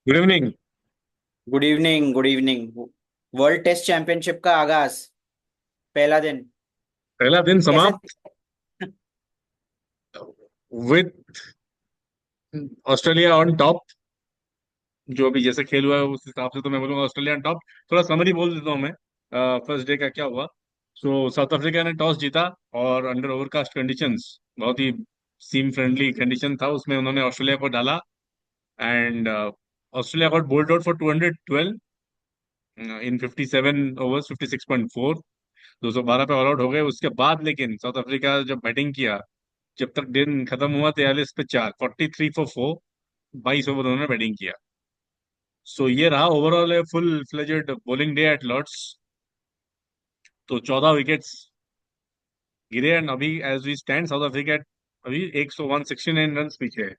Good evening. Good evening, good evening. World test championship का आगाज, पहला दिन पहला दिन कैसे? समाप्त विद ऑस्ट्रेलिया ऑन टॉप। जो अभी जैसे खेल हुआ है उस हिसाब से तो मैं बोलूंगा ऑस्ट्रेलिया ऑन टॉप। थोड़ा समरी बोल देता हूँ मैं। फर्स्ट डे का क्या हुआ। सो साउथ अफ्रीका ने टॉस जीता और अंडर ओवरकास्ट कंडीशंस, बहुत ही सीम फ्रेंडली कंडीशन था उसमें, उन्होंने ऑस्ट्रेलिया को डाला। And Australia got bold out for 212 in 57 overs, 56.4। 212 पे ऑल आउट हो गए। उसके बाद लेकिन साउथ अफ्रीका जब बैटिंग किया, जब तक दिन खत्म हुआ 43 पे 4, 43 फॉर 4। 22 ओवर उन्होंने बैटिंग किया। सो ये रहा overall full fledged bowling day at Lord's. तो 14 विकेट्स गिरे एंड अभी as we stand South Africa अभी 169 रन पीछे है।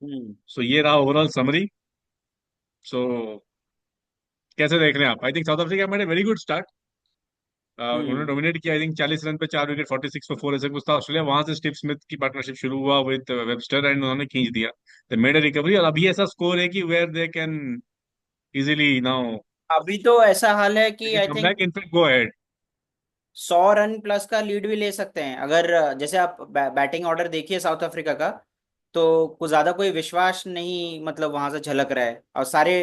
हम्म। सो ये रहा ओवरऑल समरी। सो कैसे देख रहे हैं आप? I think south Africa made a very good start. उन्होंने हम्म। डोमिनेट किया। आई थिंक 40 रन पे 4 विकेट, 46 पे 4 ऐसे कुछ था। ऑस्ट्रेलिया वहां से स्टीव स्मिथ की पार्टनरशिप शुरू हुआ विद वेबस्टर एंड उन्होंने खींच दिया। दे मेड ए रिकवरी और अभी ऐसा स्कोर है कि where they can easily now अभी तो ऐसा हाल है दे कि can I come think back, in fact go ahead. 100 run plus का लीड भी ले सकते हैं अगर जैसे आप बैटिंग ऑर्डर देखिए साउथ अफ्रीका का। तो कुछ ज्यादा कोई विश्वास नहीं, मतलब वहां से झलक रहा है, और सारे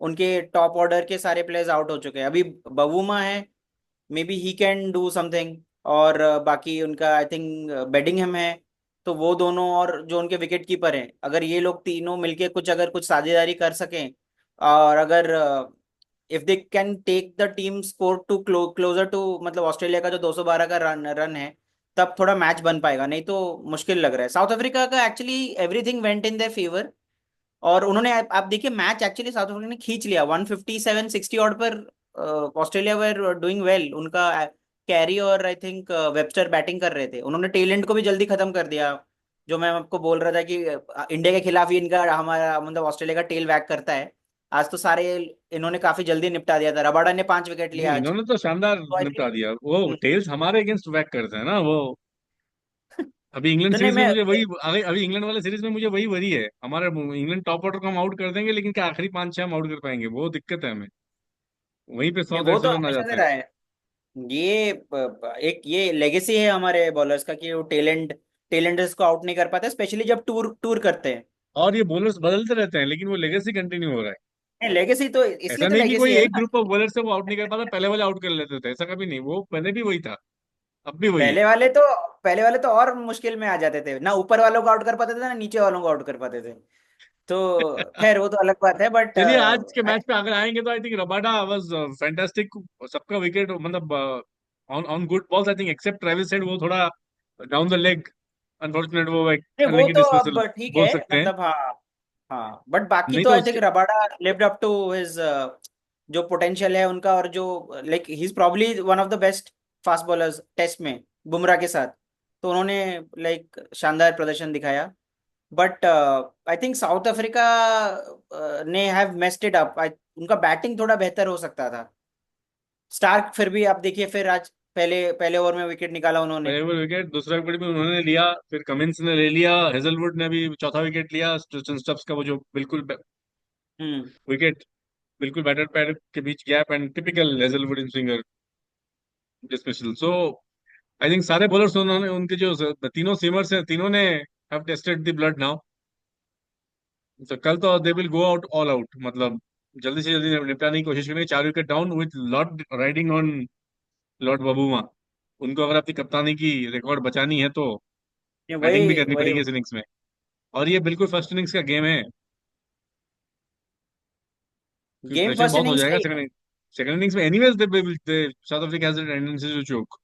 उनके टॉप ऑर्डर के सारे प्लेयर्स आउट हो चुके हैं। अभी बवुमा है, may be he can do something. और बाकी उनका आई थिंक बेडिंगहम है। तो वो दोनों और जो उनके विकेट कीपर हैं, अगर ये लोग तीनों मिलके कुछ साझेदारी कर सकें, और अगर if they can take the team score to closer to, मतलब ऑस्ट्रेलिया का जो 212 का रन रन है, तब थोड़ा मैच बन पाएगा, नहीं तो मुश्किल लग रहा है। साउथ अफ्रीका का actually everything went in their favour. और उन्होंने आप देखिए मैच एक्चुअली साउथ अफ्रीका ने खींच लिया 157 60 ऑड पर। ऑस्ट्रेलिया वर डूइंग वेल, उनका कैरी और आई थिंक वेबस्टर बैटिंग कर रहे थे, उन्होंने टेलेंट को भी जल्दी खत्म कर दिया। जो मैं आपको बोल रहा था कि इंडिया के खिलाफ ही इनका, हमारा मतलब ऑस्ट्रेलिया का टेल वैक करता है। आज तो सारे इन्होंने काफी जल्दी निपटा दिया था। रबाडा ने 5 विकेट नहीं, लिया आज। इन्होंने तो शानदार तो आई निपटा थिंक दिया। वो टेल्स हमारे अगेंस्ट बैक करते हैं ना वो। अभी इंग्लैंड तो नहीं सीरीज में मैं मुझे वही, अभी इंग्लैंड वाले सीरीज में मुझे वही वरी है। हमारे इंग्लैंड टॉप ऑर्डर को हम आउट कर देंगे, लेकिन क्या आखिरी 5-6 हम आउट कर पाएंगे? वो दिक्कत है हमें। वहीं पे सौ नहीं, डेढ़ वो सौ तो रन आ हमेशा से जाते हैं। रहा है। ये एक ये लेगेसी है हमारे बॉलर्स का कि वो टेलेंटर्स को आउट नहीं कर पाते, स्पेशली जब टूर टूर करते हैं। और ये बॉलर्स बदलते रहते हैं, लेकिन वो लेगेसी कंटिन्यू हो रहा है। नहीं, लेगेसी तो इसलिए ऐसा तो नहीं कि लेगेसी कोई है एक ना। ग्रुप ऑफ बॉलर से वो आउट नहीं कर पाता, पहले वाले आउट कर लेते थे, ऐसा कभी नहीं। वो पहले भी वही था, अब भी वही है। पहले वाले तो पहले वाले तो और मुश्किल में आ जाते थे ना, ऊपर वालों को आउट कर पाते थे ना नीचे वालों को आउट कर पाते थे। तो खैर वो तो अलग बात है, बट चलिए आज के मैच पे अगर आएंगे तो I think Rabada was fantastic. सबका विकेट मतलब on on good balls, I think except Travis Head, वो थोड़ा डाउन द लेग, अनफॉर्चुनेट, वो एक वो अनलकी तो अब डिसमिसल ठीक बोल है, सकते हैं। मतलब हाँ। हाँ, बट बाकी नहीं तो तो आई थिंक उसके Rabada lived up to his जो पोटेंशियल है उनका, और जो like he is probably one of the best fast bowlers test में, बुमराह के साथ। तो उन्होंने लाइक शानदार प्रदर्शन दिखाया। But I think south Africa ने हैव मेस्ड इट अप। उनका बैटिंग थोड़ा बेहतर हो सकता था। स्टार्क फिर भी आप देखिए, फिर आज पहले पहले ओवर में विकेट निकाला उन्होंने। पहले वो विकेट, दूसरा विकेट भी उन्होंने लिया, फिर कमिंस ने ले लिया, हेजलवुड ने भी चौथा विकेट लिया, स्टोन स्टब्स का वो जो बिल्कुल हम्म। विकेट, बिल्कुल बैटर पैड के बीच gap, and typical Hazlewood in swinger dismissal. So I think सारे बॉलर्स उन्होंने, उनके जो तीनों सीमर्स हैं, तीनों ने have tested the blood now. तो कल तो they will go out all out, मतलब जल्दी से जल्दी निपटाने की कोशिश करेंगे। 4 wicket down with Lord riding on Lord Bavuma. उनको अगर अपनी कप्तानी की रिकॉर्ड बचानी है तो बैटिंग भी वही करनी वही पड़ेगी इस इनिंग्स में। और ये बिल्कुल फर्स्ट इनिंग्स का गेम है, क्योंकि गेम प्रेशर फर्स्ट बहुत हो इनिंग्स का जाएगा ही है। सेकंड इनिंग्स में। Anyways South Africa has a tendency to choke.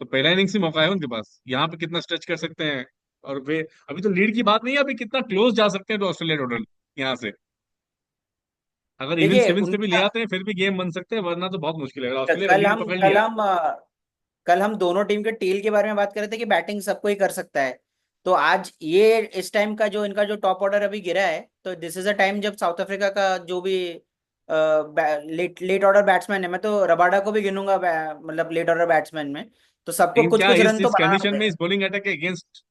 तो पहला इनिंग्स ही मौका है उनके पास, यहाँ पे कितना स्ट्रेच कर सकते हैं। और वे अभी तो लीड की बात नहीं है, अभी कितना क्लोज जा सकते हैं तो ऑस्ट्रेलिया टोटल यहाँ से। अगर इविंस देखिए केविंस के भी ले उनका आते हैं फिर भी गेम बन सकते हैं, वरना तो बहुत मुश्किल है। ऑस्ट्रेलिया कल लीड हम पकड़ कल लिया। हम कल हम दोनों टीम के टेल के बारे में बात कर रहे थे कि बैटिंग सबको ही कर सकता है। तो आज ये इस टाइम का जो इनका जो टॉप ऑर्डर अभी गिरा है, तो दिस इज अ टाइम जब साउथ अफ्रीका का जो भी लेट लेट ऑर्डर बैट्समैन है, मैं तो रबाडा को भी गिनूंगा मतलब लेट ऑर्डर बैट्समैन में। तो सबको लेकिन कुछ क्या कुछ इस रन तो इस बनाना कंडीशन में पड़ेगा। इस बॉलिंग अटैक के अगेंस्ट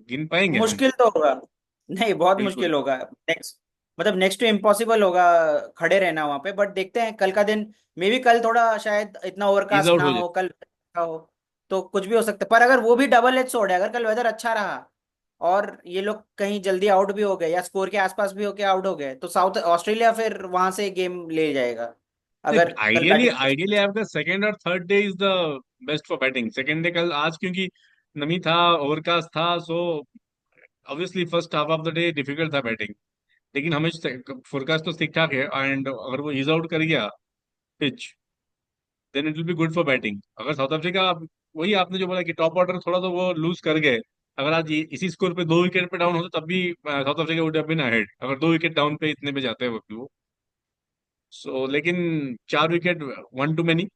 गिन पाएंगे हम? मुश्किल तो होगा। नहीं, बहुत बिल्कुल। मुश्किल होगा। नेक्स्ट मतलब नेक्स्ट टू इम्पॉसिबल होगा खड़े रहना वहां पे, बट देखते हैं कल का दिन। मे भी कल थोड़ा शायद इतना ईज ओवरकास्ट आउट ना हो जाए। हो, कल अच्छा हो, तो कुछ भी हो सकता है। पर अगर वो भी डबल एज सोड है, अगर कल वेदर अच्छा रहा और ये लोग कहीं जल्दी आउट भी हो गए या स्कोर के आसपास भी होके आउट हो गए, तो साउथ ऑस्ट्रेलिया फिर वहां से गेम ले जाएगा, अगर कल आइडियली बैटिंग। आइडियली आपका सेकंड और third day is the best for batting. Second day कल आज क्योंकि नमी था, ओवरकास्ट था, so obviously first half of the day difficult था बैटिंग। लेकिन हमें फोरकास्ट तो ठीक ठाक है, एंड अगर वो ईज आउट कर गया pitch, then it will be good for batting. अगर साउथ अफ्रीका, वही आपने जो बोला कि टॉप ऑर्डर थोड़ा तो वो लूज कर गए, अगर आज इसी स्कोर पे 2 विकेट पे डाउन होते तब भी South Africa would have been ahead, अगर 2 विकेट डाउन पे इतने पे जाते हैं वो। सो लेकिन 4 विकेट, वन टू मेनी।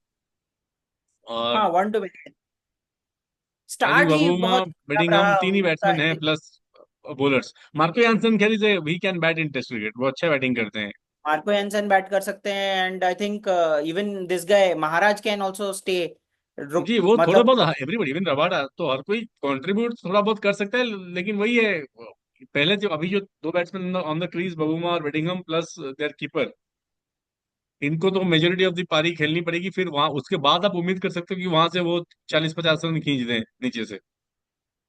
और हाँ, 1-2 विकेट। आई थिंक स्टार्ट ही बबूमा, बहुत खराब बेडिंगम, रहा तीन ही उनका, बैट्समैन हैं प्लस बॉलर्स। मार्को यानसन खेल से we can bat in test cricket, वो अच्छा बैटिंग करते हैं। मार्को एंसन बैट कर सकते हैं, and I think even this guy Maharaj can also stay, रुक जी वो थोड़ा मतलब। बहुत, एवरीबडी इवन रबाडा तो हर कोई कंट्रीब्यूट थोड़ा बहुत कर सकता है, लेकिन वही है, पहले जो अभी जो 2 बैट्समैन ऑन द क्रीज, बबूमा और बेडिंगम प्लस देयर कीपर, इनको तो मेजोरिटी ऑफ द पारी खेलनी पड़ेगी, फिर वहां उसके बाद आप उम्मीद कर सकते हो कि वहां से वो 40-50 रन खींच दें नीचे से।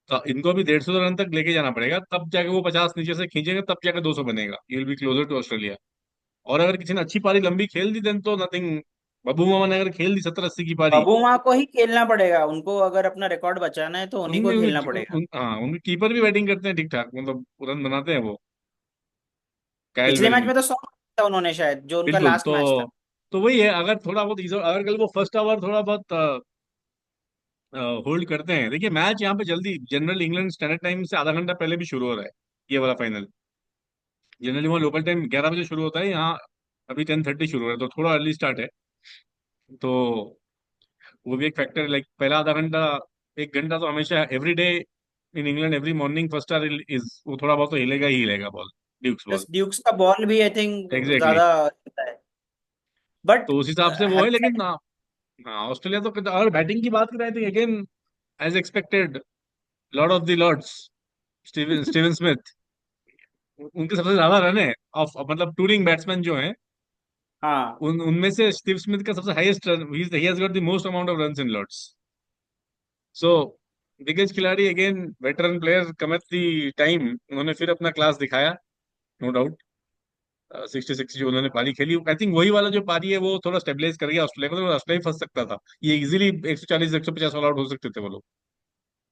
तो इनको भी 150 रन तक लेके जाना पड़ेगा, तब जाके वो 50 नीचे से खींचेंगे, तब जाके 200 बनेगा, you will be closer to Australia. और अगर किसी ने अच्छी पारी लंबी खेल दी देन तो नथिंग। बबू मामा ने अगर खेल दी 70-80 की पारी, बबूमा को ही खेलना पड़ेगा उनको, अगर अपना रिकॉर्ड बचाना है तो उन्हीं को उनमें खेलना पड़ेगा। हाँ उनके कीपर भी बैटिंग करते हैं ठीक ठाक, मतलब रन बनाते हैं वो, कायल पिछले मैच वेलनी। में तो 100 था उन्होंने शायद, जो उनका बिल्कुल, लास्ट मैच था। तो वही है, अगर थोड़ा बहुत अगर कल वो फर्स्ट ओवर थोड़ा बहुत होल्ड करते हैं। देखिए मैच यहाँ पे जल्दी, जनरल इंग्लैंड स्टैंडर्ड टाइम से आधा घंटा पहले भी शुरू हो रहा है ये वाला फाइनल। जनरली वहाँ लोकल टाइम 11 बजे शुरू होता है, यहाँ अभी 10:30 शुरू हो रहा है, तो थोड़ा अर्ली स्टार्ट है। तो वो भी एक फैक्टर है, लाइक पहला आधा घंटा, 1 घंटा तो हमेशा every day in England every morning first hour is, वो थोड़ा बहुत तो हिलेगा ही हिलेगा ball, Dukes ball. Plus Dukes का बॉल भी आई थिंक एग्जैक्टली, ज्यादा रहता है, बट तो उस हिसाब से वो है, हैविंग लेकिन सेड, हाँ, हाँ, ऑस्ट्रेलिया तो अगर बैटिंग की बात करें तो again as expected, lord of the Lord's, Steven Steven Smith, उनके सबसे ज्यादा रन है ऑफ, मतलब टूरिंग बैट्समैन जो हैं, हाँ। उन उनमें से स्टीव स्मिथ का सबसे highest run, he has got the most amount of runs in Lord's. So दिग्गज खिलाड़ी again, veteran player come at the time, उन्होंने फिर अपना क्लास दिखाया, नो डाउट। 66 जो उन्होंने पारी खेली, आई थिंक वही वाला जो पारी है वो थोड़ा स्टेबलाइज कर गया ऑस्ट्रेलिया को, तो ऑस्ट्रेलिया फंस सकता था, ये इजीली 140-150 ऑल आउट हो सकते थे वो लोग।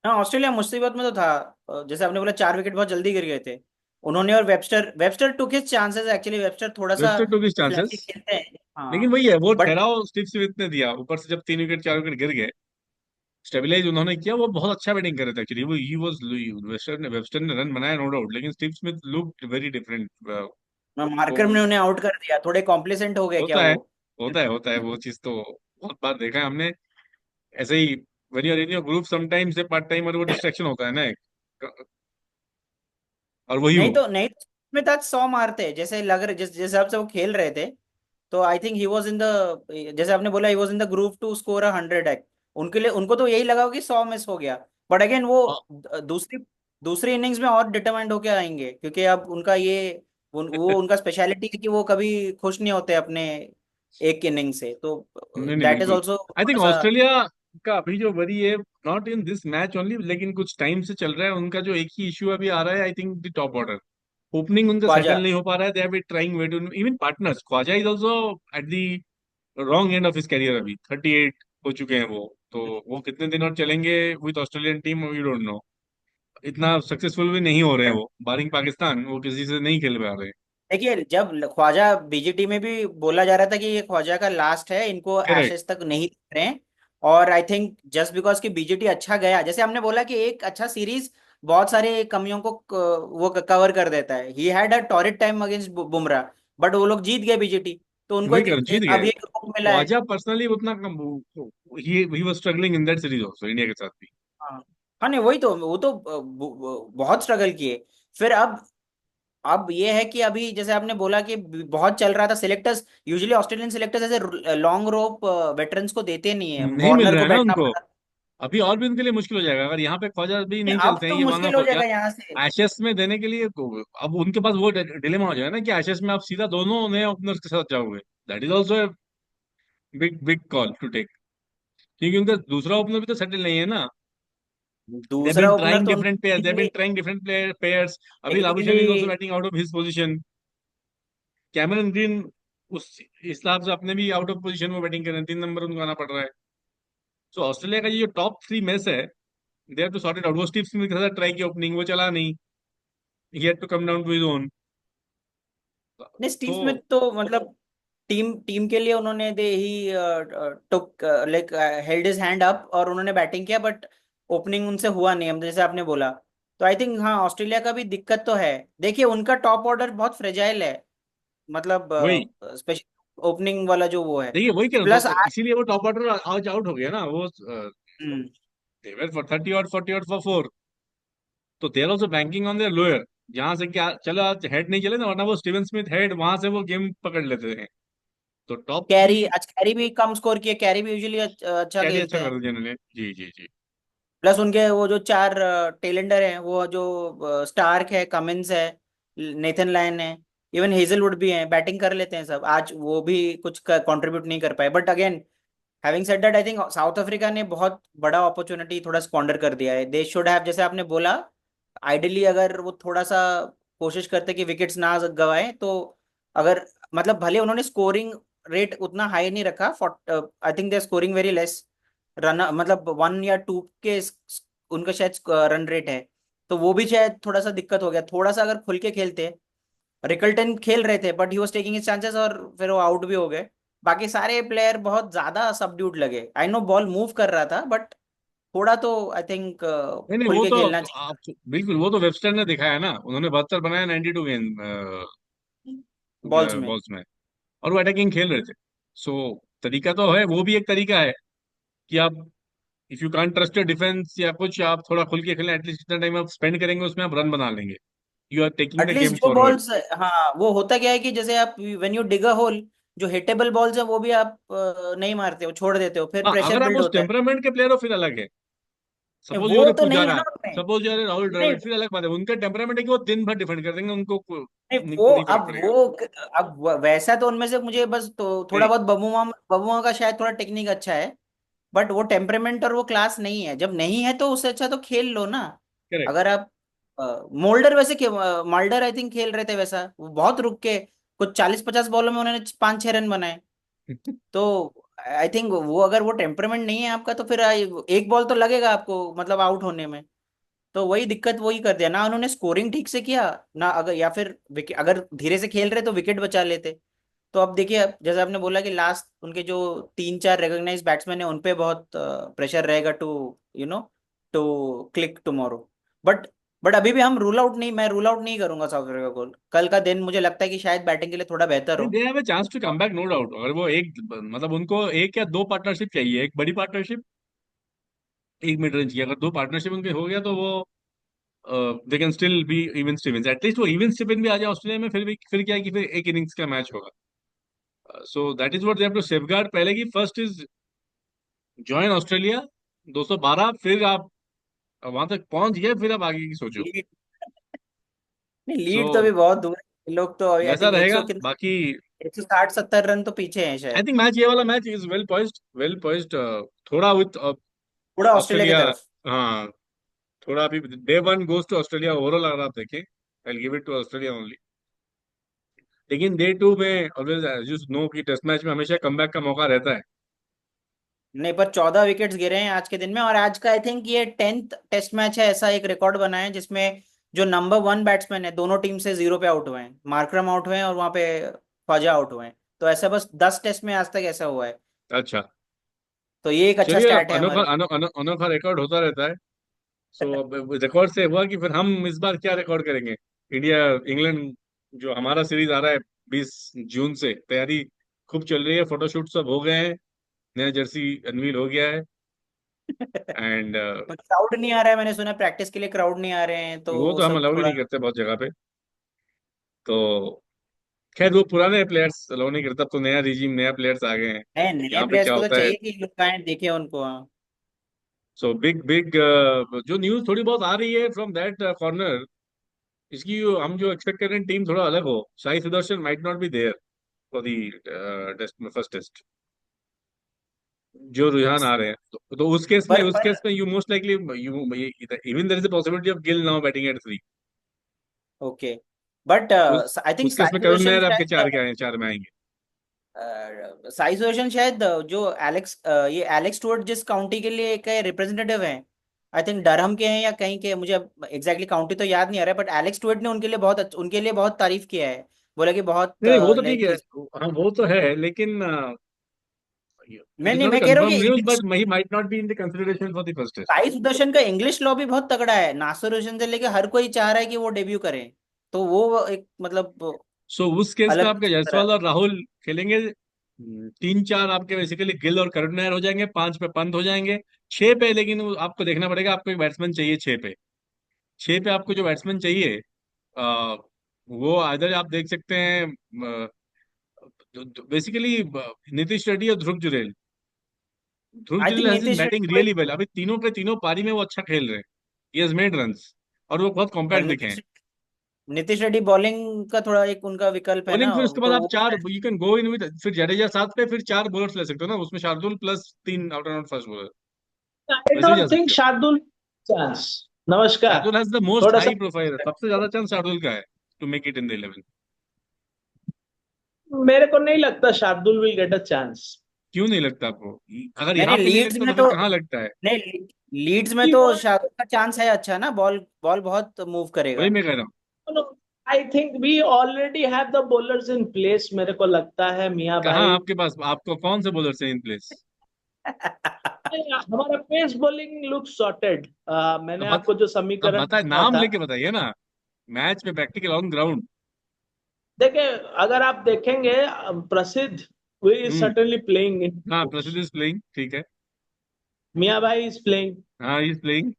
हाँ, ऑस्ट्रेलिया मुसीबत में तो था। जैसे आपने बोला 4 विकेट बहुत जल्दी गिर गए थे उन्होंने, और Webster Webster took his chances actually, Webster थोड़ा सा वेस्टर टू की फ्लैशी चांसेस, खेलते हैं। लेकिन हाँ, वही है, वो बट ठहराव स्टीव स्मिथ ने दिया, ऊपर से जब 3 विकेट 4 विकेट गिर गए, स्टेबलाइज उन्होंने किया, वो बहुत अच्छा बैटिंग कर रहे थे एक्चुअली, वो ही वाज, वेस्टर्न ने रन बनाया नो डाउट, लेकिन Steve Smith looked very different. वो मार्कर ने उन्हें आउट कर दिया, थोड़े कॉम्प्लिसेंट हो गए क्या होता है, वो। होता है वो चीज तो, बहुत बार देखा है हमने, ऐसे ही when you are in your group sometime से पार्ट टाइम, और वो डिस्ट्रैक्शन होता है ना एक, और वही नहीं हो। तो नहीं तो में तक 100 मारते, जैसे लग रहे जिस हिसाब से वो खेल रहे थे, तो I think he was in the, जैसे आपने बोला he was in the group to score 100 उनके लिए, उनको तो यही लगा कि 100 मिस हो गया। बट अगेन वो हाँ, दूसरी दूसरी इनिंग्स में और डिटरमाइंड होके आएंगे, क्योंकि अब उनका ये वो उनका स्पेशलिटी है कि वो कभी खुश नहीं होते अपने एक इनिंग से, तो नहीं नहीं दैट इज बिल्कुल। ऑल्सो आई थिंक थोड़ा सा। ऑस्ट्रेलिया का अभी जो वरी है, not in this match only, लेकिन कुछ टाइम से चल रहा है, उनका जो एक ही इशू अभी आ रहा है, I think the top order opening उनका ख्वाजा। सेटल नहीं हो पा रहा है, they have been trying way to, even partners, Khawaja is also at the wrong end of his career, अभी 38 हो चुके हैं वो, तो वो कितने दिन और चलेंगे with Australian team we don't know. इतना सक्सेसफुल भी नहीं हो रहे हैं वो, बारिंग पाकिस्तान, वो किसी से नहीं खेल पा रहे। देखिए, जब ख्वाजा बीजीटी में भी बोला जा रहा था कि ये ख्वाजा का लास्ट है, इनको करेक्ट, एशेज तक नहीं दिख रहे हैं। और आई थिंक जस्ट बिकॉज कि बीजीटी अच्छा गया, जैसे हमने बोला कि एक अच्छा सीरीज बहुत सारे कमियों को वो कवर कर देता है, he had a torrid time against Bumrah, but वो लोग जीत गए बीजीटी, तो उनको वही कर जीत अब गए। ये मौका मिला है। ख्वाजा पर्सनली उतना कम, he was struggling in that series also, India के साथ भी। हाँ। हाँ, नहीं वही तो, वो तो बहुत स्ट्रगल किए। फिर अब ये है कि अभी जैसे आपने बोला कि बहुत चल रहा था, सिलेक्टर्स यूजुअली ऑस्ट्रेलियन सिलेक्टर्स ऐसे लॉन्ग रोप वेटरन्स को देते नहीं है, नहीं मिल वार्नर रहा को है ना बैठना उनको, पड़ा। अभी और भी उनके लिए मुश्किल हो जाएगा अगर यहाँ पे ख्वाजा भी नहीं अब चलते हैं, तो ये मान लो मुश्किल हो जाएगा यहाँ से। एशेस में देने के लिए अब उनके पास वो डिलेमा हो जाएगा ना कि एशेस में आप सीधा दोनों नए ओपनर्स के साथ जाओगे। That is also big big call to take, क्योंकि उनका दूसरा ओपनर भी तो सेटल नहीं है ना। दे दूसरा बीन ओपनर ट्राइंग तो डिफरेंट पेयर्स, दे बीन उनके ट्राइंग डिफरेंट पेयर्स। अभी technically, Labuschagne is also batting out of his position. Cameron green उस हिसाब से अपने भी आउट ऑफ पोजीशन में बैटिंग कर रहे हैं, 3 नंबर उनको आना पड़ रहा है। सो ऑस्ट्रेलिया का ये जो टॉप 3 मैच है, they have to sort it out. वो स्टीव स्मिथ के साथ ट्राई की ओपनिंग, वो चला नहीं, he had to come down to his own. नहीं स्टीव तो स्मिथ तो मतलब टीम टीम के लिए उन्होंने they he took like held his hand up और उन्होंने बैटिंग किया, बट ओपनिंग उनसे हुआ नहीं, हम जैसे आपने बोला। तो आई थिंक हाँ ऑस्ट्रेलिया का भी दिक्कत तो है। देखिए उनका टॉप ऑर्डर बहुत फ्रेजाइल है, मतलब वही, स्पेशल ओपनिंग वाला जो वो है। देखिए वही कह रहा हूँ, प्लस तो आज इसीलिए वो टॉप ऑर्डर आज आउट हो गया ना वो। हम्म, देवर फॉर 30 और 40 और फॉर 4, तो देर also banking on their lower. जहां से क्या चलो, आज हेड नहीं चले ना, वरना वो स्टीवन स्मिथ हेड वहां से वो गेम पकड़ लेते हैं। तो टॉप थ्री कैरी आज कैरी भी कम स्कोर किया, कैरी भी यूजुअली अच्छा कैरी अच्छा खेलते कर हैं। दिया इन्होंने, जी जी जी। प्लस उनके वो जो चार टेलेंडर हैं, वो जो स्टार्क है, कमिंस है, नेथन लायन है, इवन हेजलवुड भी हैं, बैटिंग कर लेते हैं सब। आज वो भी कुछ कंट्रीब्यूट नहीं कर पाए, but again having said that I think south Africa ने बहुत बड़ा अपॉर्चुनिटी थोड़ा स्क्वांडर कर दिया है। दे शुड हैव, जैसे आपने बोला, आइडियली अगर वो थोड़ा सा कोशिश करते कि विकेट्स ना गवाएं, तो अगर मतलब भले उन्होंने स्कोरिंग रेट उतना हाई नहीं रखा, I think they scoring very less run, मतलब 1 या 2 के उनका शायद रन रेट है। तो वो भी शायद थोड़ा सा दिक्कत हो गया, थोड़ा सा अगर खुल के खेलते। रिकल्टन खेल रहे थे but he was taking his chances और फिर वो आउट भी हो गए। बाकी सारे प्लेयर बहुत ज्यादा सबड्यूट लगे। आई नो बॉल मूव कर रहा था, बट थोड़ा तो आई थिंक नहीं नहीं, खुल वो के तो खेलना चाहिए आप बिल्कुल, वो तो वेबस्टर ने दिखाया ना, उन्होंने 72 बनाया 92 गेंद बॉल्स में। बॉल्स में, और वो अटैकिंग खेल रहे थे। सो तरीका तो है, वो भी एक तरीका है कि आप, if you can't trust your defence या कुछ, आप थोड़ा खुल के खेलें, एटलीस्ट जितना टाइम आप स्पेंड करेंगे उसमें आप रन बना लेंगे। You are taking the at least game जो फॉरवर्ड। बॉल्स, हाँ वो होता क्या है कि जैसे आप when you dig a hole, जो हिटेबल बॉल्स है वो भी आप नहीं मारते हो, छोड़ देते हो, फिर हाँ, प्रेशर अगर आप बिल्ड उस होता है। टेम्परामेंट के प्लेयर हो फिर अलग है। नहीं, सपोज वो यूर तो नहीं है पुजारा, ना उनमें। सपोज यूर राहुल नहीं द्रविड़, फिर अलग बात है, उनका टेम्परामेंट है कि वो दिन भर डिफेंड कर देंगे, उनको नहीं वो नहीं फर्क अब पड़ेगा। वो अब वैसा तो उनमें से मुझे बस तो थोड़ा नहीं, बहुत बबुआ बबुआ का शायद थोड़ा टेक्निक अच्छा है, बट वो टेम्परेमेंट और वो क्लास नहीं है। जब नहीं है तो उससे अच्छा तो खेल लो ना। करेक्ट। अगर आप मोल्डर वैसे माल्डर आई थिंक खेल रहे थे वैसा, वो बहुत रुक के कुछ 40-50 बॉलों में उन्होंने 5-6 रन बनाए। तो आई थिंक वो अगर वो टेम्परमेंट नहीं है आपका, तो फिर एक बॉल तो लगेगा आपको मतलब आउट होने में। तो वही दिक्कत वही कर दिया ना, उन्होंने स्कोरिंग ठीक से किया ना, अगर या फिर अगर धीरे से खेल रहे तो विकेट बचा लेते। तो अब देखिए, अब जैसे आपने बोला कि लास्ट उनके जो 3-4 रिकॉग्नाइज बैट्समैन है उन पे बहुत प्रेशर रहेगा to you know to click tomorrow. But अभी भी हम रूल आउट नहीं, मैं रूल आउट नहीं करूंगा साउथ अफ्रीका को। कल का दिन मुझे लगता है कि शायद बैटिंग के लिए थोड़ा बेहतर नहीं, हो। They have a chance to come back, no doubt. अगर वो एक, मतलब उनको एक या दो पार्टनरशिप चाहिए, एक बड़ी पार्टनरशिप, एक मिड रेंज की, अगर दो पार्टनरशिप उनके हो गया तो वो they can still be even Steven. At least वो इवन स्टीवन भी आ जाए ऑस्ट्रेलिया में, फिर भी फिर क्या है कि फिर एक इनिंग्स का मैच होगा। So that is what they have to safeguard. पहले की फर्स्ट इज जॉइन ऑस्ट्रेलिया 212, फिर आप वहां तक पहुंच गए, फिर आप आगे की सोचो। लीड, नहीं सो लीड तो अभी बहुत दूर है। ये लोग तो अभी आई वैसा थिंक रहेगा 100 कितना, बाकी। 160-70 रन तो पीछे हैं आई शायद, थिंक मैच, ये वाला match is well poised, well poised. थोड़ा विथ पूरा ऑस्ट्रेलिया की ऑस्ट्रेलिया। तरफ। हाँ, थोड़ा अभी day one goes to Australia overall, अगर आप देखें, I give it to Australia only. लेकिन डे टू में ऑलवेज यू नो कि टेस्ट मैच में हमेशा कमबैक का मौका रहता है। नहीं पर 14 विकेट्स गिरे हैं आज के दिन में, और आज का आई थिंक ये 10th टेस्ट मैच है, ऐसा एक रिकॉर्ड बना है जिसमें जो नंबर 1 बैट्समैन है दोनों टीम से 0 पे आउट हुए हैं। मार्करम आउट हुए हैं और वहां पे ख्वाजा आउट हुए हैं। तो ऐसा बस 10 टेस्ट में आज तक ऐसा हुआ है। अच्छा, तो ये एक अच्छा चलिए, स्टैट है अनोखा हमारे। अनोखा रिकॉर्ड होता रहता है। सो अब रिकॉर्ड से हुआ कि फिर हम इस बार क्या रिकॉर्ड करेंगे। इंडिया इंग्लैंड, जो हमारा सीरीज आ रहा है 20 जून से, तैयारी खूब चल रही है, फोटोशूट सब हो गए हैं, नया जर्सी अनवील हो गया है। एंड पर क्राउड नहीं आ रहा है, मैंने सुना प्रैक्टिस के लिए क्राउड नहीं आ रहे हैं, तो वो वो तो हम सब अलाउ ही थोड़ा नहीं करते बहुत जगह पे। तो खैर, वो पुराने प्लेयर्स अलाउ नहीं करता, अब तो नया रिजीम, नया प्लेयर्स आ गए हैं। है। नए यहाँ पे प्लेयर्स क्या को तो होता है, चाहिए कि लोग आए देखे उनको, हाँ। सो बिग बिग जो न्यूज थोड़ी बहुत आ रही है फ्रॉम दैट कॉर्नर, इसकी हम जो एक्सपेक्ट कर रहे हैं टीम थोड़ा अलग हो। Sai Sudharsan might not be there for the test में, फर्स्ट टेस्ट, जो रुझान आ रहे हैं। तो उस पर केस में you most likely you even there is a possibility of Gill now batting at 3। Okay, but उस आई थिंक उस केस साई में करुण सुदर्शन नायर आपके चार के शायद आए, चार में आएंगे। साई सुदर्शन शायद जो ये एलेक्स स्टुअर्ट जिस काउंटी के लिए के रिप्रेजेंटेटिव हैं, आई थिंक डरहम के हैं या कहीं के, मुझे एग्जैक्टली काउंटी तो याद नहीं आ रहा है, बट एलेक्स स्टुअर्ट ने उनके लिए उनके लिए बहुत तारीफ किया है। बोला कि बहुत नहीं नहीं, वो तो ठीक लाइक, है। हाँ वो तो है, लेकिन इट मैं इज नहीं, नॉट अ मैं कह रहा हूँ कंफर्म कि news, English, but he might not be in the consideration for the first test. Sai Sudharsan का इंग्लिश लॉ भी बहुत तगड़ा है, नासिर हुसैन से लेके हर कोई चाह रहा है कि वो डेब्यू करें, तो वो एक मतलब सो उस केस में अलग आपके तरह। जायसवाल और राहुल खेलेंगे। तीन चार आपके बेसिकली गिल और करुण नायर हो जाएंगे, पांच पे पंत हो जाएंगे। छह पे लेकिन आपको देखना पड़ेगा, आपको एक बैट्समैन चाहिए छह पे। छह पे आपको जो बैट्समैन चाहिए, आ, वो आइदर आप देख सकते हैं बेसिकली नीतीश रेड्डी और Dhruv Jurel. Dhruv I Jurel think has been Nitish batting Reddy really well, अभी तीनों पे तीनों पारी में वो अच्छा खेल रहे हैं। ही हैज मेड रन्स, और वो बहुत पर कॉम्पैक्ट दिखे हैं। नीतीश रेड्डी बॉलिंग का थोड़ा एक उनका विकल्प है बॉलिंग ना, फिर उसके बाद तो आप वो चार, you can go in with, फिर जडेजा सात पे, फिर चार बॉलर्स ले सकते हो ना उसमें, शार्दुल प्लस तीन out and out fast bowler, I वैसे भी जा डोंट थिंक सकते हो। शार्दुल चांस। नमस्कार। शार्दुल हैज द मोस्ट थोड़ा सा हाई प्रोफाइल, सबसे ज्यादा चांस शार्दुल का है to make it in the 11। मेरे को नहीं लगता Shardul will get a chance. क्यों नहीं लगता आपको? अगर मैंने यहाँ पे नहीं लीड्स लगता में तो फिर तो, कहाँ लगता है? नहीं, लीड्स में तो शाहरुख का चांस है अच्छा ना, बॉल बॉल बहुत मूव वही करेगा। मैं कह रहा हूँ। I think we already have the bowlers in place, मेरे को लगता है मियां कहाँ भाई। आपके पास, आपको कौन से बॉलर से इन प्लेस? हमारा पेस बॉलिंग लुक सॉर्टेड। मैंने अब बत, आपको जो अब समीकरण बता, दिया नाम था, लेके बताइए ना। मैच में प्रैक्टिकल ऑन ग्राउंड। देखिए, अगर आप देखेंगे प्रसिद्ध is hmm. Certainly playing in, हाँ प्रसिद्ध इज प्लेइंग, ठीक है। मियां भाई इज प्लेइंग। हाँ ही इज प्लेइंग।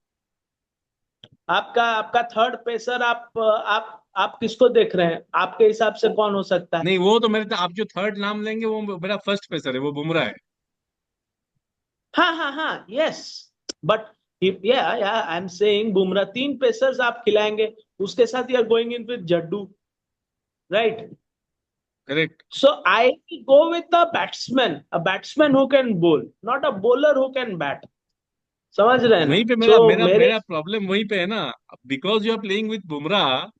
आपका आपका थर्ड पेसर, आप किसको देख रहे हैं? आपके हिसाब से कौन हो सकता है? नहीं वो तो मेरे तो, आप जो थर्ड नाम लेंगे वो मेरा फर्स्ट पेसर है, वो बुमराह है। हाँ हाँ हाँ, यस, बट या आई एम सेइंग बुमराह। तीन पेसर्स आप खिलाएंगे, उसके साथ you are going in with Jaddu, right? Correct. So I go with a batsman who can bowl, not a bowler who can bat. समझ रहे हैं वहीं ना? पे मेरा सो मेरा मेरे, मेरा प्रॉब्लम वहीं पे है ना। Because you are playing with Bumrah,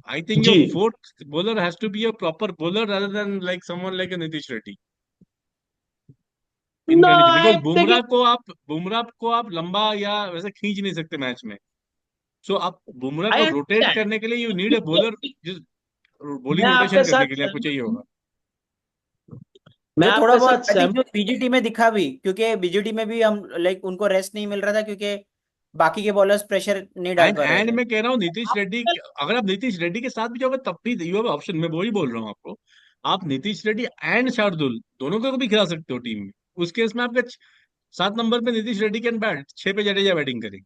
I think your जी, fourth bowler has to be a proper bowler rather than like someone like a Nitish Reddy in no reality, because I देखिए, बुमराह को आप लंबा या वैसे खींच नहीं सकते मैच में। सो आप बुमराह आई को रोटेट अंडरस्टैंड। करने के लिए यू नीड ए बॉलर, जिस मैं बॉलिंग आपके रोटेशन करने साथ के लिए आपको चाहिए सहमत हूँ। होगा। मैं जो थोड़ा आपके बहुत साथ आई थिंक जो सहमत बीजीटी में दिखा भी, क्योंकि बीजीटी में भी हम लाइक उनको रेस्ट नहीं मिल रहा था, क्योंकि बाकी के बॉलर्स प्रेशर नहीं डाल एंड पा रहे एंड थे। मैं कह रहा हूँ नीतीश रेड्डी, अगर आप नीतीश रेड्डी के साथ भी जाओगे तब भी यू हैव ऑप्शन, मैं वही बोल रहा हूँ आपको। आप नीतीश रेड्डी एंड शार्दुल दोनों को भी खिला सकते हो टीम में। उस केस में आपके 7 नंबर पे नीतीश रेड्डी कैन बैट, 6 पे जडेजा बैटिंग करेंगे,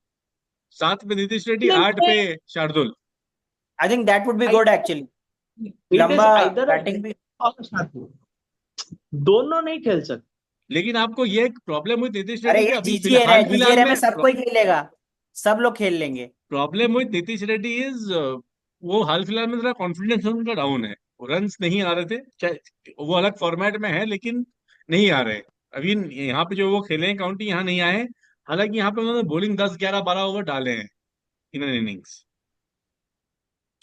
7 पे नीतीश रेड्डी, 8 पे Shardul. I think that would be good actually, it is लंबा आइदर बैटिंग भी। दोनों नहीं खेल सकते। लेकिन आपको ये एक प्रॉब्लम हुई नीतीश अरे रेड्डी की ये अभी जीजीएर है, हाल फिलहाल जीजीएर में में, सब कोई खेलेगा, सब लोग खेल लेंगे। प्रॉब्लम हुई नीतीश रेड्डी इज, वो हाल फिलहाल में थोड़ा कॉन्फिडेंस उनका डाउन है। रन्स नहीं आ रहे थे, चाहे वो अलग फॉर्मेट में है लेकिन नहीं आ रहे। अभी यहाँ पे जो वो खेले हैं काउंटी, यहाँ नहीं आए। हालांकि यहाँ पे उन्होंने बॉलिंग 10 11 12 ओवर डाले हैं इन एन इनिंग्स।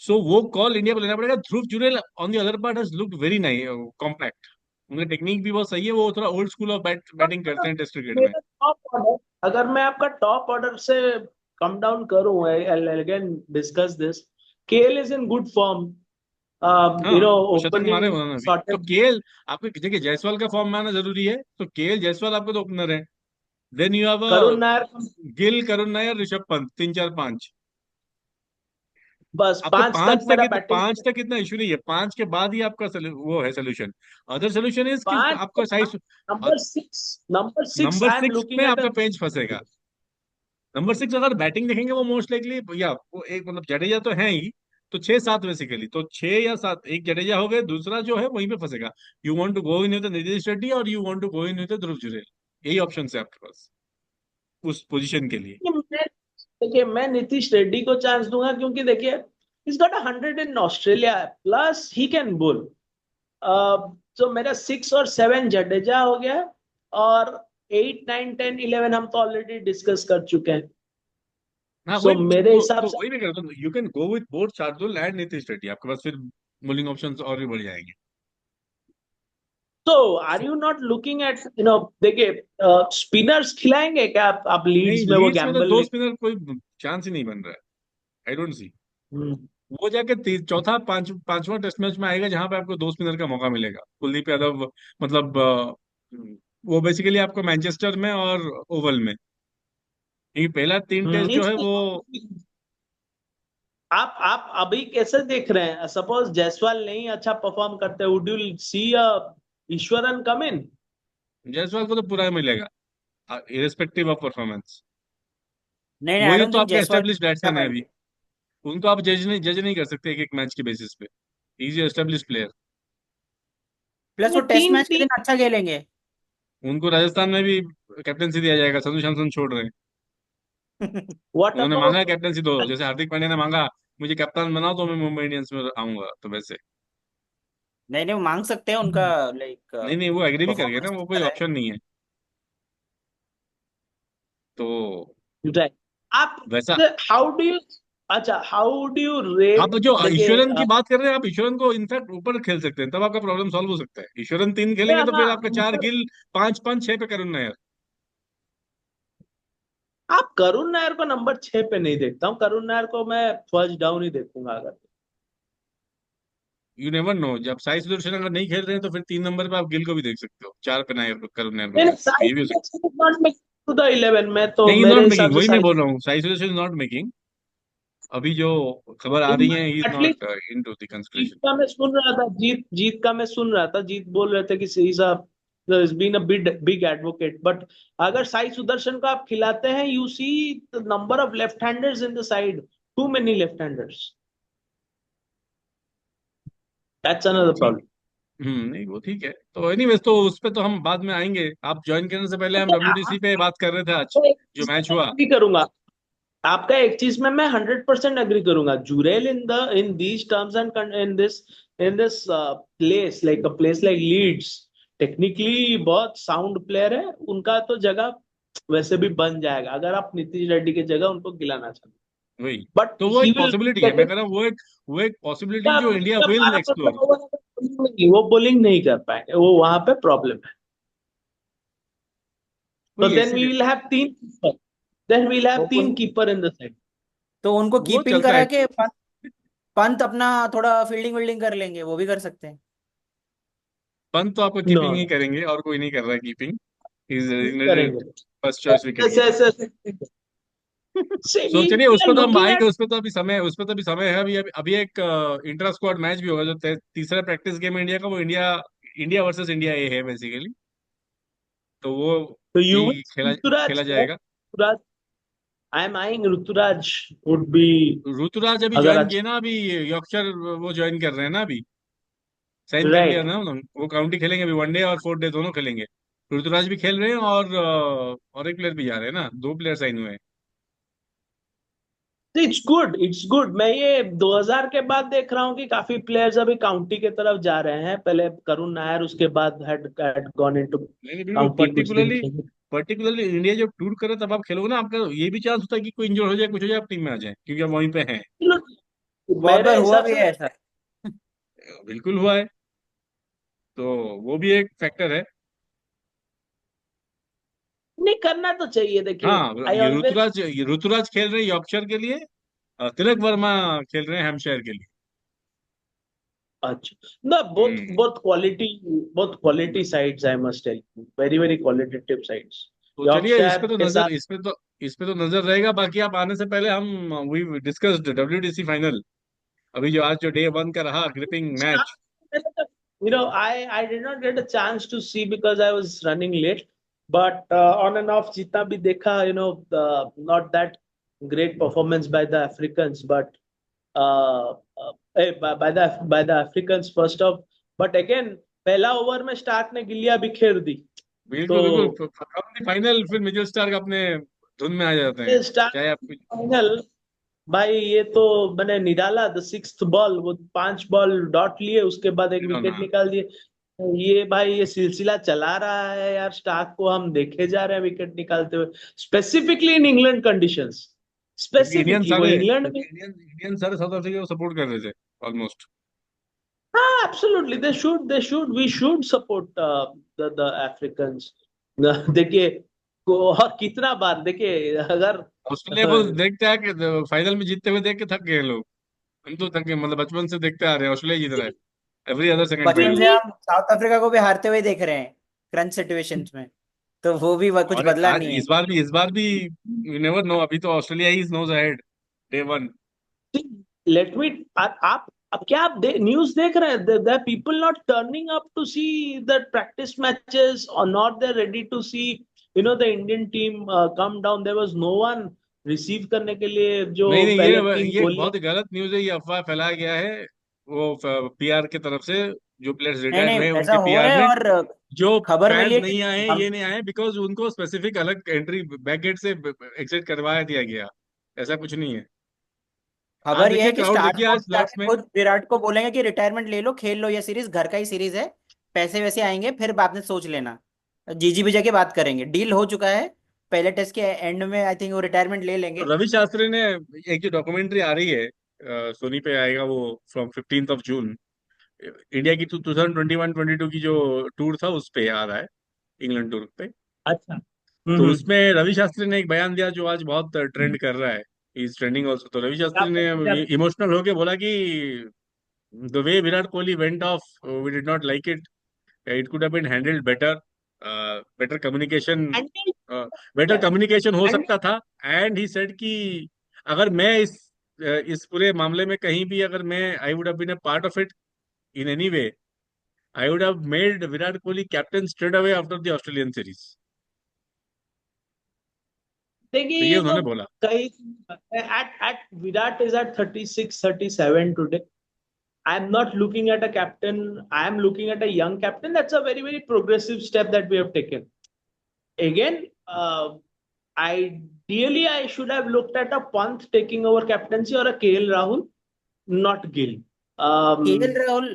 सो वो कॉल इंडिया को लेना पड़ेगा। Dhruv Jurel on the other part has looked very nice, compact. उनका टेक्निक भी बहुत सही है, वो थोड़ा ओल्ड स्कूल ऑफ बैटिंग करते हैं टेस्ट क्रिकेट में। मेरा टॉप ऑर्डर, अगर मैं आपका टॉप ऑर्डर से कम डाउन करूं, I again discuss this. KL is in good form, हाँ शतक मारे ओपनिंग उन्होंने भी तो। सॉर्टेड। केएल आपको देखिए, जायसवाल का फॉर्म में आना जरूरी है, तो केएल जायसवाल आपको तो ओपनर है। Then you have Karun Nair, Gill, Karun Nair, Rishabh Pant, तीन चार पांच। बस आपके पांच तक पांच तक मेरा बैटिंग। पांच तक इतना इशू नहीं है, पांच के बाद ही आपका वो है सोल्यूशन। अदर सोल्यूशन इज कि पांच आपका size. Number six number I am 6 में लुकिंग एट आपका अ, पेंच फंसेगा। नंबर 6 अगर बैटिंग देखेंगे वो मोस्ट लाइकली, या वो एक मतलब जडेजा तो है ही, तो 6 7 बेसिकली, तो 6 या 7, एक जडेजा हो गए, दूसरा जो है वहीं पे फंसेगा। You want to go in with Nitish Reddy और you want to go in with Dhruv Jurel, यही ऑप्शन है आपके पास। उस पोजीशन के लिए। देखिए मैं नीतीश रेड्डी को चांस दूंगा, क्योंकि देखिए is got 100 in Australia, plus he can बोल। तो मेरा 6 और 7 जडेजा हो गया, और 8 9 10 11 हम तो ऑलरेडी डिस्कस कर चुके हैं। हाँ सो वही मेरे हिसाब तो से, वही मैं कह रहा हूँ, you can go with both Shardul and Nitish Reddy, आपके पास फिर बोलिंग ऑप्शंस और भी बढ़ जाएंगे। तो are you not looking at देखिए स्पिनर्स खिलाएंगे क्या आप नहीं, लीड्स में, वो लीड्स में तो गैम्बल दो नहीं? स्पिनर कोई चांस ही नहीं बन रहा है। I don't see. हम्म, वो जाके चौथा पांचवा टेस्ट मैच में आएगा जहां पे आपको दो स्पिनर का मौका मिलेगा। कुलदीप यादव मतलब वो बेसिकली आपको मैनचेस्टर में और ओवल में, ये पहला 3 टेस्ट जो है वो। आप अभी कैसे देख रहे हैं? सपोज जायसवाल नहीं अच्छा परफॉर्म करते, वुड यू सी ईश्वरन कम इन? जायसवाल को तो पूरा मिलेगा इरेस्पेक्टिव ऑफ परफॉर्मेंस। नहीं नहीं, आई वही डोंट तो थिंक आपके जायसवाल एस्टेब्लिश अच्छा बैट्समैन है अभी। करेंगे। उनको आप जज नहीं कर सकते एक एक मैच के बेसिस पे। Is establish player. प्लस वो टेस्ट तीन मैच के तीन दिन अच्छा खेलेंगे। उनको राजस्थान में भी कैप्टनसी दिया जाएगा, संजू सैमसन छोड़ रहे हैं। व्हाट उन्होंने मांगा है अबाउट? कैप्टनसी, दो जैसे हार्दिक पांड्या ने मांगा मुझे कप्तान बनाओ तो मैं मुंबई इंडियंस में आऊंगा, तो वैसे। नहीं नहीं, वो मांग सकते हैं, उनका लाइक नहीं नहीं, वो एग्री भी कर गया ना, परफॉर्मेंस वो कोई अच्छा है। ऑप्शन नहीं है। तो राइट। आप वैसा। हाउ डू यू, अच्छा हाउ डू यू आप रेट? जो देखिए ईश्वरन की बात कर रहे हैं, आप ईश्वरन को इनफैक्ट ऊपर खेल सकते हैं, तब आपका प्रॉब्लम सॉल्व हो सकता है। ईश्वरन 3 खेलेंगे तो फिर हाँ, आपका 4 गिल, 5 5 6 पे करुण नायर। आप करुण नायर को नंबर 6 पे नहीं देखता हूँ, करुण नायर को मैं फर्स्ट डाउन ही देखूंगा अगर। यू नेवर नो, जब साई सुदर्शन अगर नहीं खेल रहे हैं तो फिर 3 नंबर पे आप गिल को भी देख सकते हो, 4 पे नायर को, करुण नायर को नहीं भी देख सकते हो, साइड ये भी हो सकता नॉट मेक टू द 11 में, तो है। नहीं, नॉट मेरे हिसाब मेकिंग, से वही मैं साइड बोल रहा हूँ, Sai Sudarshan is not making. अभी जो खबर आ रही है, he is at least. Not into the Jeet consideration. का मैं सुन रहा था, जीत का मैं सुन रहा था, जीत बोल रहे थे कि is been a big advocate, but अगर साई सुदर्शन को आप खिलाते हैं, you see the number of left handers in the side, too many left handers, that's वो अनदर ठीक। प्रॉब्लम। नहीं वो ठीक है, तो एनीवेज तो उस पे तो हम बाद में आएंगे। आप ज्वाइन करने से पहले हम डब्ल्यूटीसी पे बात कर रहे थे आज, जो मैच हुआ। एग्री करूंगा, आपका एक चीज में मैं 100% एग्री करूंगा। Jurel in these terms and in this place, like a place like Leeds, technically बहुत साउंड प्लेयर है, उनका तो जगह वैसे भी बन जाएगा अगर आप नीतीश रेड्डी की जगह उनको गिलाना चाहते हैं। वही बट तो वो ही एक विल पॉसिबिलिटी है, गेट मैं इट। कह रहा हूँ, वो एक पॉसिबिलिटी जो इंडिया विल 12 15 एक्सप्लोर। ओवर वो बोलिंग नहीं कर पाएंगे, वो वहां पे प्रॉब्लम है। तो वही है देन वी इसीलिए। विल हैव तीन keeper, then we will have वो तीन उन कीपर इन द साइड। तो उनको वो कीपिंग चलता करा है। के पंत अपना थोड़ा फील्डिंग विल्डिंग कर लेंगे, वो भी कर सकते हैं। पंत तो आपको नो कीपिंग ही नो, करेंगे, और कोई नहीं कर रहा है कीपिंग। इज करेंगे फर्स्ट चॉइस विकेट ऐसे कीपर। ऐसे ऐसे। See, सो चलिए, we उस are पर तो हम looking आएंगे, at, उस पर तो अभी समय है। अभी एक इंट्रा स्क्वाड मैच भी होगा, जो तीसरा प्रैक्टिस गेम इंडिया का, वो इंडिया इंडिया वर्सेस इंडिया ए है बेसिकली। तो वो तो भी you खेला ऋतुराज खेला है, जाएगा। Ruturaj, I am eyeing Ruturaj would be, Ruturaj अभी अगर ज्वाइन अच्छा। किए ना, अभी यॉर्कशायर वो ज्वाइन कर रहे हैं ना अभी, साइन कर लिया राइट। ना उन्होंने। वो काउंटी खेलेंगे अभी, 1 डे और 4 डे दोनों खेलेंगे। ऋतुराज भी खेल रहे हैं, और एक प्लेयर भी जा रहे हैं ना, 2 प्लेयर साइन हुए हैं। It's good, it's good. मैं ये 2000 के बाद देख रहा हूँ कि काफी प्लेयर्स अभी काउंटी के तरफ जा रहे हैं। पहले करुण नायर, उसके बाद हैड गॉन इनटू नहीं नहीं, बिल्कुल, काउंटी कुछ दिन पर्टिकुलरली खेले। पर्टिकुलरली इंडिया जब टूर करे तब आप खेलोगे ना, आपका ये भी चांस होता है कि कोई इंजर हो जाए, कुछ हो जाए, आप टीम में आ जाए, क्योंकि आप वहीं पे हैं। बहुत बार मेरे हुआ हिसाब भी से है ऐसा। बिल्कुल हुआ है। तो वो भी एक फैक्टर है। नहीं करना तो चाहिए, देखिए हाँ, आई ऑलवेज, ये ऋतुराज खेल रहे हैं यॉर्कशायर के लिए, तिलक वर्मा खेल रहे हैं हैम्पशायर के लिए। अच्छा ना, both hmm. both quality, both quality sides, I must tell you, very very qualitative sides। तो चलिए, यॉर्कशायर के साथ, इस पे तो नजर रहेगा। बाकी आप आने से पहले हम वी डिस्कस्ड डब्ल्यूटीसी फाइनल, अभी जो आज जो डे 1 का रहा gripping match. I did not get a chance to see because I was running late, but on and off जितना भी देखा, not that great performance by the Africans, but uh, by the Africans first off, but again पहला over में Stark ने गिल्लियां बिखेर दी। तो बिल्कुल बिल्कुल, फाइनल फिर मिचेल स्टार्क अपने धुन में आ जाते हैं, स्टार चाहे आप कुछ। फाइनल भाई, ये तो मैंने निराला द सिक्स्थ बॉल, वो 5 बॉल डॉट लिए, उसके बाद एक ना, विकेट निकाल दिए। ये भाई ये सिलसिला चला रहा है यार, स्टार्क को हम देखे जा रहे हैं विकेट निकालते हुए, स्पेसिफिकली इन इंग्लैंड कंडीशंस। क्योंकि स्पेसिफिकली वो इंग्लैंड में। इंडियन सारे साउथ अफ्रीका को सपोर्ट कर रहे थे ऑलमोस्ट। हाँ absolutely, they should we should support the Africans. देखिए और कितना बार देखिए, अगर ऑस्ट्रेलिया को देखते हैं कि फाइनल में जीतते हुए देख के थक गए लोग। हम तो थक गए, मतलब बचपन से देखते आ रहे हैं ऑस्ट्रेलिया जीत रहा है एवरी अदर सेकंड बचपन फाइनल। से हम साउथ अफ्रीका को भी हारते हुए देख रहे हैं क्रंच सिचुएशंस में, तो वो भी कुछ और बदला आज नहीं है। इस बार भी यू नेवर नो, अभी तो ऑस्ट्रेलिया ही nose ahead day one. Let me, आप अब क्या आप न्यूज देख रहे हैं? The people not turning up to see the practice matches, और not they ready to see the Indian team come down. There was no one receive करने के लिए, जो नहीं नहीं, पहले टीम ये कोहली। बहुत ही गलत न्यूज है, ये अफवाह फैलाया गया है वो पीआर की तरफ से। जो प्लेयर्स नहीं रिटायर नहीं, हुए ऐसा उनके हो पीआर रहा है। में और जो खबर मिली फैंस है नहीं कि आए, हम ये नहीं आए बिकॉज उनको स्पेसिफिक अलग एंट्री बैक गेट से एग्जिट करवाया दिया गया। ऐसा कुछ नहीं है। आज खबर यह देखिए है कि क्राउड, स्टार्ट देखिए को आज स्लॉट्स जाके में। खुद विराट को बोलेंगे कि रिटायरमेंट ले लो, खेल लो ये सीरीज, घर का ही सीरीज है, पैसे वैसे आएंगे फिर बाद में सोच लेना। जीजी भी जाके बात करेंगे, डील हो चुका है, पहले टेस्ट के एंड में आई थिंक वो रिटायरमेंट ले लेंगे। रवि शास्त्री ने एक जो डॉक्यूमेंट्री आ रही है सोनी पे आएगा वो, फ्रॉम 15 जून, इंडिया की 2021-22 की जो टूर था उस पे आ रहा है, इंग्लैंड टूर पे। अच्छा। तो उसमें रवि शास्त्री ने एक बयान दिया जो आज बहुत ट्रेंड कर रहा है, इज ट्रेंडिंग ऑल्सो। तो रवि शास्त्री ने इमोशनल होके बोला कि the way Virat Kohli went off, we did not like it, it could have been handled better, better communication, better communication हो सकता था। एंड ही सेड कि अगर मैं इस पूरे मामले में कहीं भी, अगर मैं I would have been a part of it in any way, I would have made Virat Kohli captain straight away after the Australian series. देखिए तो ये ये तो उन्होंने बोला। कई at Virat is at 36 37 today. I am not looking at a captain. I am looking at a young captain. That's a very, very progressive step that we have taken. Again, ideally, I should have looked at a Pant taking over captaincy, or a KL Rahul, not Gill. KL Um, Rahul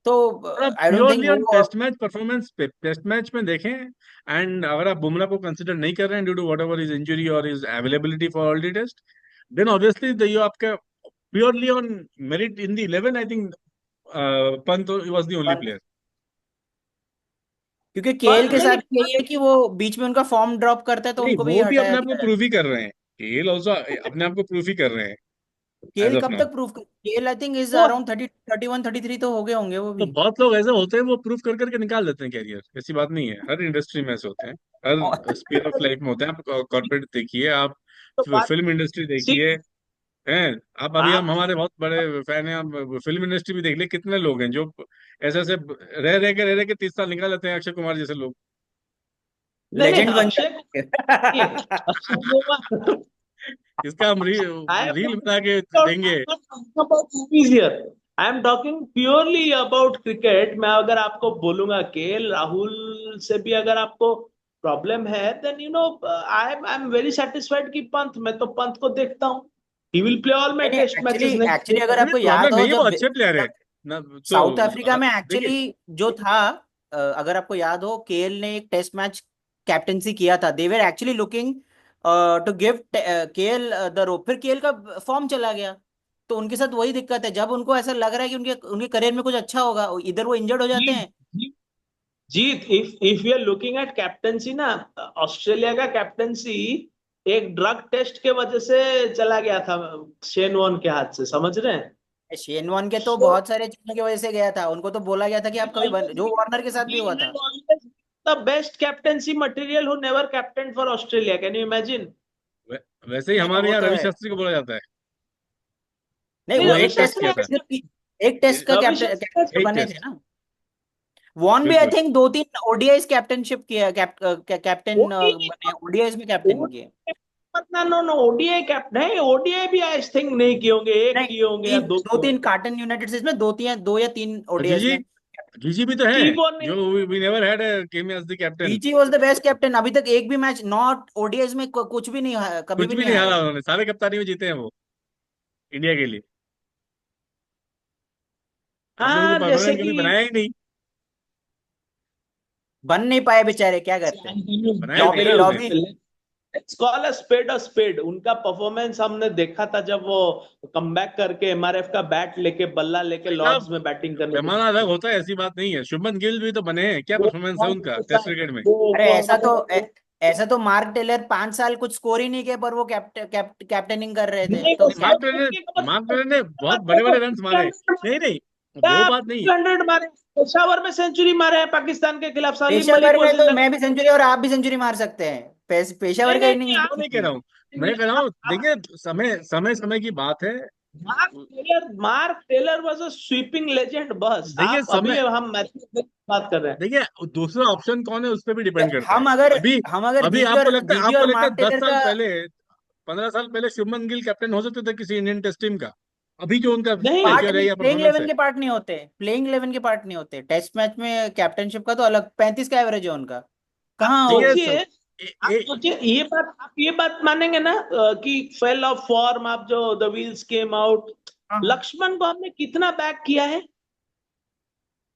तो I don't think purely on वो। Test match performance पे, test match में देखें, and अगर आप बुमराह को consider नहीं कर रहे हैं due to whatever his injury और his availability for all the test, then obviously ये आपका purely on merit in the 11, I think Pant was the only Pant, player. क्योंकि केएल Pant, के नहीं, साथ नहीं, यही है कि वो बीच में उनका फॉर्म ड्रॉप करता है तो नहीं, उनको भी वो भी हटाया अपने आप को दिया प्रूव जाता ही कर रहे हैं, केएल ऑल्सो अपने आप को प्रूव ही कर रहे हैं है। एज केएल ऑफ कब नाउ। तक प्रूव कर, केएल आई थिंक इज वो अराउंड 31 33 तो हो गए होंगे वो तो भी। बहुत लोग ऐसे होते हैं वो प्रूव कर करके निकाल देते हैं कैरियर, ऐसी बात नहीं है, हर इंडस्ट्री में ऐसे होते हैं, हर और स्पेयर ऑफ लाइफ में होते हैं। आप कॉर्पोरेट देखिए, आप तो बात, फिल्म इंडस्ट्री सी, देखिए, हैं। आप अभी, हम आप हमारे बहुत बड़े फैन हैं, हम फिल्म इंडस्ट्री भी देख ले, कितने लोग हैं जो ऐसे ऐसे रह रह के 30 साल निकाल लेते हैं, अक्षय कुमार जैसे लोग। नहीं, नहीं, लेजेंड बन अक्षय जाते ये हैं। अक्षय कुमार। इसका हम I am रील not बना के देंगे। I'm not talking about movies here. I am talking purely about cricket. मैं अगर आपको बोलूंगा केएल राहुल से भी अगर आपको प्रॉब्लम है, then I'm very satisfied कि पंत, मैं तो पंत को देखता हूँ। He will play all my नहीं नहीं, test actually matches next actually अगर मुझे आपको याद प्रॉब्लम हो नहीं है, वो जब अच्छे प्लेयर है ना। तो साउथ अफ्रीका में देखिए, एक्चुअली जो था, अगर आपको याद हो केएल ने एक टेस्ट मैच कैप्टेंसी किया था, they were actually looking to give KL the rope, फिर केएल का फॉर्म चला गया। तो उनके साथ वही दिक्कत है, जब उनको ऐसा लग रहा है कि उनके उनके करियर में कुछ अच्छा होगा, इधर वो इंजर्ड हो जाते जीत, हैं। जीत, जीत, if we are looking at captaincy ना, ऑस्ट्रेलिया का कैप्टेंसी एक ड्रग टेस्ट के वजह से चला गया था, शेन वॉर्न के हाथ से, समझ रहे हैं? शेन वॉर्न के तो So बहुत सारे चीजों की वजह से गया था, उनको तो बोला गया था कि आप कभी जो वार्नर के साथ भी हुआ he था। had always the best captaincy material who never captained for Australia. Can you imagine? वैसे ही नहीं हमारे वो यहाँ तो रवि है। शास्त्री को बोला जाता है, नहीं नहीं, वो रवि उन्होंने एक टेस्ट टेस्ट शास्त्री किया मैच था, ऐसे, एक टेस्ट का रवि कैप्टन शास्त्री कैप्टन एक बने थे टेस्ट, ना। वॉन भी आई बिल्कुल। थिंक 2 3 ओडीआईस कैप्टनशिप किया, कैप्टन ओडीआई, बने, ओडीआईस में कैप्टन किए। पता, नो नो, ओडीआई कैप्टन है, ओडीआई भी आई थिंक नहीं किए होंगे, एक नहीं, किए होंगे या तीन दो दो किए तीन होंगे। कार्टन यूनाइटेड स्टेट्स में, 2 या 3 अजीत ओडीआईस जी, में। जीजी भी तो है, टी-बॉन नहीं। जो we never had him as the captain. DG was the best captain, अभी तक एक भी मैच नॉट ओडीआईज में कुछ भी नहीं कभी कुछ भी भी नहीं नहीं हारा हारे। उन्होंने, सारे कप्तानी में जीते हैं वो इंडिया के लिए। आपने तो कोई हाँ, जैसे परमानेंट कभी कि बनाया ही नहीं। बन नहीं पाए बेचारे, क्या करते हैं। बनाया नहीं लॉबी ना आपने। Lobby. Let's call a spade. उनका परफॉर्मेंस हमने देखा था जब वो कमबैक करके एमआरएफ का बैट लेके, बल्ला लेके भाई साहब, लॉर्ड्स में बैटिंग करने पैमाना अलग होता है, ऐसी बात नहीं है। शुभमन गिल भी तो बने हैं, क्या वो परफॉर्मेंस है उनका टेस्ट क्रिकेट में। अरे वो ऐसा तो ऐसा तो मार्क टेलर 5 साल कुछ स्कोर ही नहीं किया, पर वो कैप्टनिंग कर रहे थे नहीं, वो तो नहीं, स्कोर करके मार्क टेलर ने बहुत बड़े बड़े रन मारे। नहीं नहीं, वो बात नहीं है। 100 मारे, पेशावर में सेंचुरी मारे हैं पाकिस्तान के खिलाफ, सलीम मलिक पेशावर को में तो श्रीलंका। मैं भी सेंचुरी और आप भी सेंचुरी मार सकते हैं, नहीं पेशावर का नहीं नहीं, इनिंग्स वो आप नहीं कह देखिए। रहा हूँ, मैं कह रहा हूँ देखिए, समय समय समय की बात है। Mark Taylor was a sweeping legend बस। देखिए आप अभी समय, हम मैच की बात कर रहे हैं। देखिए दूसरा ऑप्शन कौन है उस पर भी डिपेंड करता है। हम अगर अभी हम अगर अभी जीजी आपको और लगता है मार्क 10 टेलर साल का, पहले, 15 साल पहले शुभमन गिल कैप्टन हो सकते थे किसी इंडियन टेस्ट टीम का? अभी जो उनका नहीं, पार्ट फ्यूचर है नहीं, या प्लेइंग परफॉर्मेंस 11 है। के पार्ट नहीं होते, प्लेइंग 11 के पार्ट नहीं होते टेस्ट मैच में, कैप्टनशिप का तो अलग 35 का एवरेज है उनका, आप कहाँ देखिए हो। सोचिए, ए, आप ए, सोचिए ये बात, आप ये बात मानेंगे ना कि फेल ऑफ फॉर्म, आप जो द व्हील्स केम आउट, हाँ, लक्ष्मण को हमने कितना बैक किया है।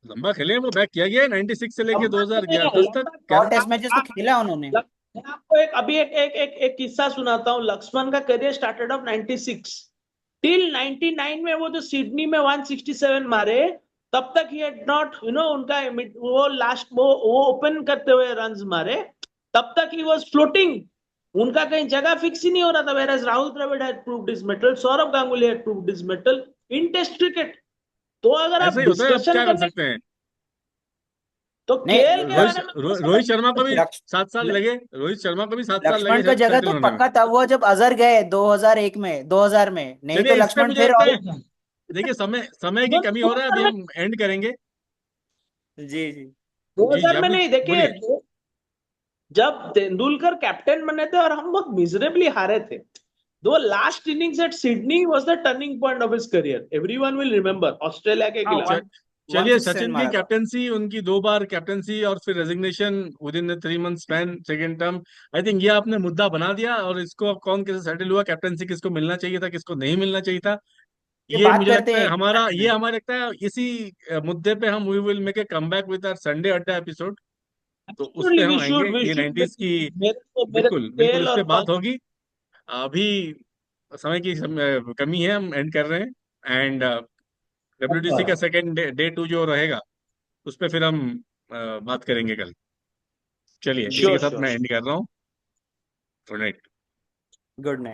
लंबा खेले हैं, वो बैक किया गया है 96 से लेके लंबा नहीं है, 2010 तक। और टेस्ट मैचेस तो खेला उन्होंने। मैं आपको एक अभी एक किस्सा सुनाता हूँ। लक्ष्मण का करियर स्टार्टेड ऑफ 96 टिल 99 में। वो जो सिडनी में 167 मारे, तब तक ही हैड नॉट उनका वो लास्ट वो ओपन करते हुए रन्स मारे, तब तक ही वाज फ्लोटिंग। उनका कहीं जगह फिक्स ही नहीं हो रहा था। Where Rahul Dravid had proved his mettle, Sourav Ganguly had proved his mettle in test cricket. तो अगर ऐसा आप ही होता है, अब डिस्कशन क्या कर करें सकते हैं। तो नहीं, केएल के बारे में रोहित शर्मा को भी लक्ष्य 7 साल लगे, रोहित शर्मा को भी 7 साल लगे लक्ष्मण का जगह सेटल तो होने में। पक्का तब हुआ जब अजहर गए 2001 में, 2000 में, नहीं चलिए तो इस पे लक्ष्मण मुझे फिर लगता और। है, देखिए समय समय की कमी हो रहा है, अभी हम एंड करेंगे। जी जी। दो जी जी, हजार आप में कुछ नहीं, देखिए बोलिए। जब तेंदुलकर कैप्टन बने थे और हम बहुत मिजरेबली हारे थे, दो last innings at Sydney was the turning point of his career. Everyone will remember, Australia के हाँ, खिलाफ। च- वन चलिए, सिक्स सेवन सचिन की मारा था। कैप्टनसी, उनकी 2 बार कैप्टनसी और फिर resignation with in 3 month span, second term. I think ये आपने मुद्दा बना दिया, और इसको अब कौन कैसे सेटल हुआ, कैप्टनसी किसको मिलना चाहिए था, किसको नहीं मिलना चाहिए था, ये ये बात मुझे करते लगता हैं है एक हमारा, minute ये में। हमारा लगता है इसी मुद्दे पे हम we will make a come back with our Sunday Adda episode. तो उस पे Absolutely, हम आएंगे, ये we should 90s की। मेरे को बिल्कुल बिल्कुल, केएल उस और पे बात होगी। अभी समय की कमी है, हम एंड कर रहे हैं। एंड WTC का सेकेंड डे 2 जो रहेगा, उस पे फिर हम बात करेंगे कल। चलिए, इसी के श्योर साथ श्योर। मैं एंड कर रहा हूँ। Good night. Good night.